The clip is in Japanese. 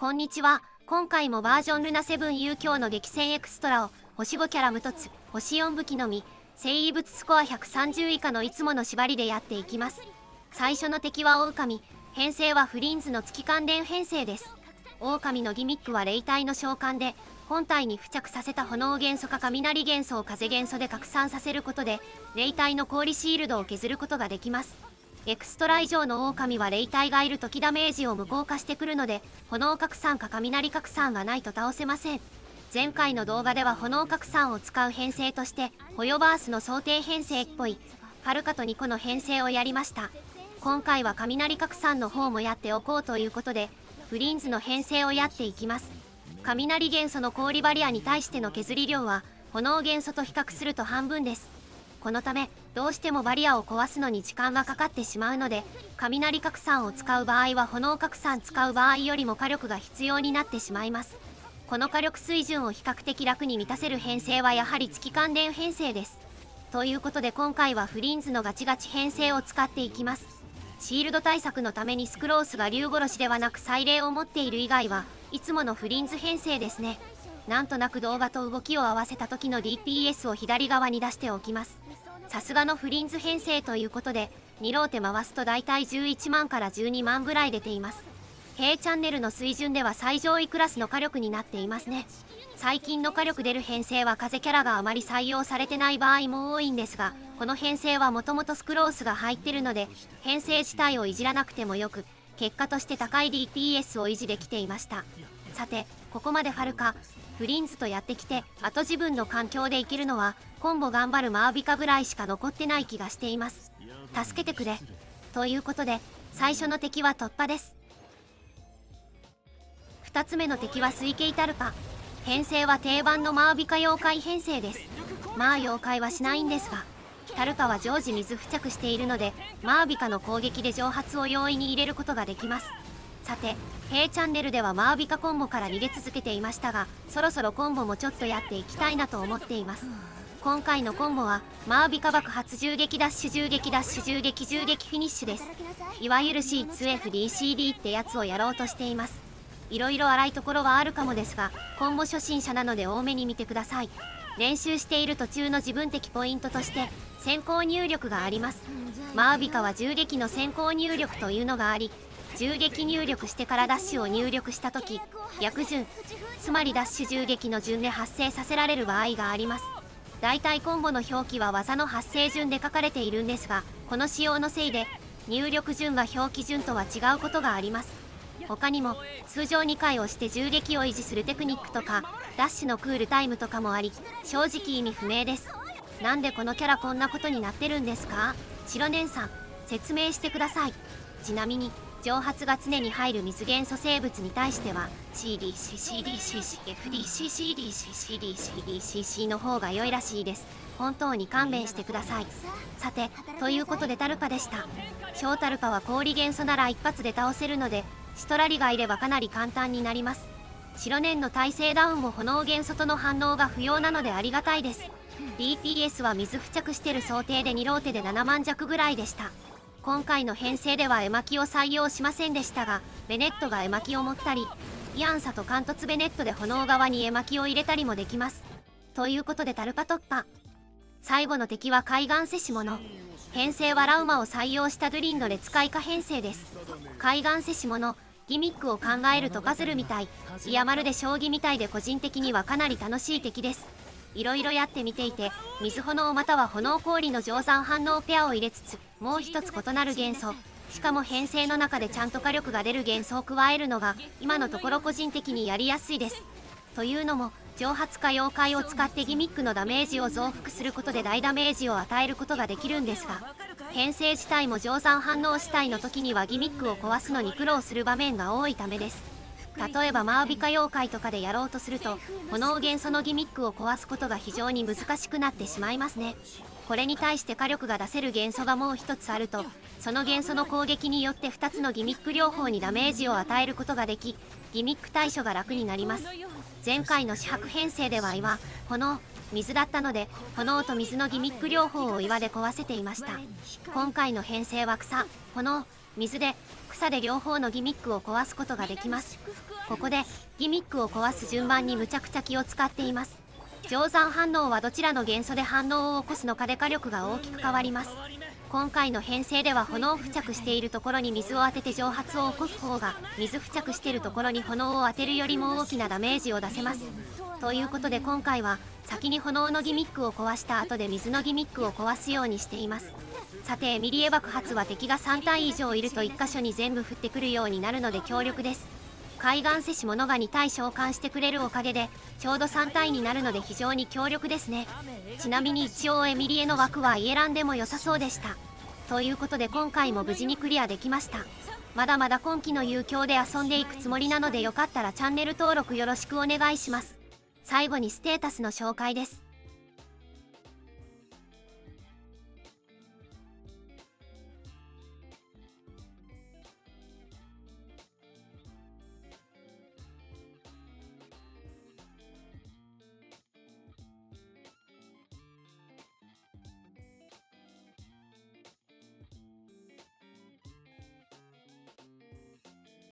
こんにちは。今回もバージョンルナ7遊興の激戦エクストラを星5キャラ無凸、星4武器のみ、生異物スコア130以下のいつもの縛りでやっていきます。最初の敵は狼、編成はフリンズの月関連編成です。狼のギミックは霊体の召喚で、本体に付着させた炎元素か雷元素を風元素で拡散させることで、霊体の氷シールドを削ることができます。エクストラ以上の狼は霊体がいる時ダメージを無効化してくるので、炎拡散か雷拡散がないと倒せません。前回の動画では炎拡散を使う編成としてホヨバースの想定編成っぽいパルカと2個の編成をやりました。今回は雷拡散の方もやっておこうということでフリンズの編成をやっていきます。雷元素の氷バリアに対しての削り量は炎元素と比較すると半分です。このためどうしてもバリアを壊すのに時間がかかってしまうので、雷拡散を使う場合は炎拡散使う場合よりも火力が必要になってしまいます。この火力水準を比較的楽に満たせる編成はやはり月関連編成です。ということで今回はフリンズのガチガチ編成を使っていきます。シールド対策のためにスクロースが竜殺しではなく祭霊を持っている以外はいつものフリンズ編成ですね。なんとなく動画と動きを合わせた時の DPS を左側に出しておきます。さすがのフリンズ編成ということで2ローテ回すとだいたい11万から12万ぐらい出ています。平チャンネルの水準では最上位クラスの火力になっていますね。最近の火力出る編成は風キャラがあまり採用されてない場合も多いんですが、この編成はもともとスクロースが入ってるので編成自体をいじらなくてもよく、結果として高い DPS を維持できていました。さてここまでファルカ、フリンズとやってきて、あと自分の環境でいけるのはコンボ頑張るマービカぐらいしか残ってない気がしています。助けてくれ。ということで最初の敵は突破です。2つ目の敵は水系タルカ、編成は定番のマービカ妖怪編成です。まあ妖怪はしないんですが、タルカは常時水付着しているのでマービカの攻撃で蒸発を容易に入れることができます。さて平チャンネルではマービカコンボから逃げ続けていましたが、そろそろコンボもちょっとやっていきたいなと思っています。今回のコンボはマービカ爆発銃撃ダッシュ銃撃ダッシュ銃撃銃撃フィニッシュです。いわゆる C2FDCD ってやつをやろうとしています。いろいろ荒いところはあるかもですが、コンボ初心者なので多めに見てください。練習している途中の自分的ポイントとして先行入力があります。マービカは銃撃の先行入力というのがあり、銃撃入力してからダッシュを入力した時、逆順、つまりダッシュ銃撃の順で発生させられる場合があります。だいたいコンボの表記は技の発生順で書かれているんですが、この仕様のせいで入力順が表記順とは違うことがあります。他にも通常2回押して銃撃を維持するテクニックとかダッシュのクールタイムとかもあり、正直意味不明です。なんでこのキャラこんなことになってるんですか？白年さん説明してください。ちなみに蒸発が常に入る水元素生物に対しては CDCCDCCFDCCDCCDCC の方が良いらしいです。本当に勘弁してください。さてということでタルカでした。小タルカは氷元素なら一発で倒せるのでシトラリがいればかなり簡単になります。白年の耐性ダウンも炎元素との反応が不要なのでありがたいです。 DPS は水付着してる想定で2ローテで7万弱ぐらいでした。今回の編成では絵巻を採用しませんでしたが、ベネットが絵巻を持ったり、イアンサと貫突ベネットで炎側に絵巻を入れたりもできます。ということでタルカ突破。最後の敵は海岸せし者、編成はラウマを採用したドゥリンの列海化編成です。海岸せし者、ギミックを考えるとパズルみたい、いやまるで将棋みたいで個人的にはかなり楽しい敵です。いろいろやってみていて、水炎または炎氷の乗算反応ペアを入れつつ、もう一つ異なる元素、しかも編成の中でちゃんと火力が出る元素を加えるのが今のところ個人的にやりやすいです。というのも蒸発化妖怪を使ってギミックのダメージを増幅することで大ダメージを与えることができるんですが、編成自体も乗算反応主体の時にはギミックを壊すのに苦労する場面が多いためです。例えばマービカ妖怪とかでやろうとすると炎元素のギミックを壊すことが非常に難しくなってしまいますね。これに対して火力が出せる元素がもう一つあると、その元素の攻撃によって2つのギミック両方にダメージを与えることができ、ギミック対処が楽になります。前回の四白編成では岩、炎、水だったので炎と水のギミック両方を岩で壊せていました。今回の編成は草、炎、水で草で両方のギミックを壊すことができます。ここでギミックを壊す順番にむちゃくちゃ気を使っています。定山反応はどちらの元素で反応を起こすのかで火力が大きく変わります。今回の編成では炎付着しているところに水を当てて蒸発を起こす方が水付着しているところに炎を当てるよりも大きなダメージを出せます。ということで今回は先に炎のギミックを壊した後で水のギミックを壊すようにしています。さてエミリエ爆発は敵が3体以上いると1箇所に全部降ってくるようになるので強力です。海岸せし者が2体召喚してくれるおかげでちょうど3体になるので非常に強力ですね。ちなみに一応エミリエの枠はイエランでも良さそうでした。ということで今回も無事にクリアできました。まだまだ今期の遊興で遊んでいくつもりなのでよかったらチャンネル登録よろしくお願いします。最後にステータスの紹介です。